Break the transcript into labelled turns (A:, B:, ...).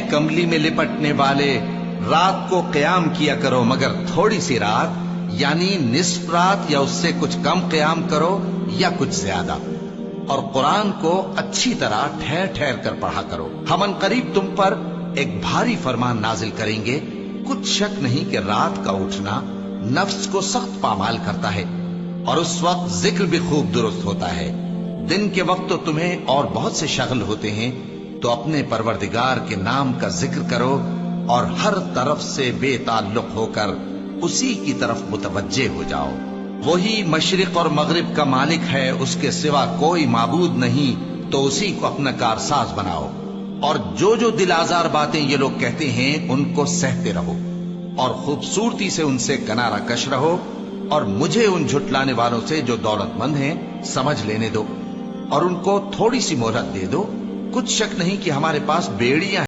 A: کملی میں لپٹنے والے، رات کو قیام کیا کرو مگر تھوڑی سی رات، یعنی نصف رات یا اس سے کچھ کم قیام کرو یا کچھ زیادہ، اور قرآن کو اچھی طرح ٹھہر ٹھہر کر پڑھا کرو۔ ہم ان قریب تم پر ایک بھاری فرمان نازل کریں گے، کچھ شک نہیں کہ رات کا اٹھنا نفس کو سخت پامال کرتا ہے، اور اس وقت ذکر بھی خوب درست ہوتا ہے۔ دن کے وقت تو تمہیں اور بہت سے شغل ہوتے ہیں، تو اپنے پروردگار کے نام کا ذکر کرو اور ہر طرف سے بے تعلق ہو کر اسی کی طرف متوجہ ہو جاؤ۔ وہی مشرق اور مغرب کا مالک ہے، اس کے سوا کوئی معبود نہیں، تو اسی کو اپنا کارساز بناؤ۔ اور جو دل آزار باتیں یہ لوگ کہتے ہیں ان کو سہتے رہو، اور خوبصورتی سے ان سے کنارہ کش رہو، اور مجھے ان جھٹلانے والوں سے جو دولت مند ہیں سمجھ لینے دو، اور ان کو تھوڑی سی مہلت دے دو۔ کچھ شک نہیں کہ ہمارے پاس بیڑیاں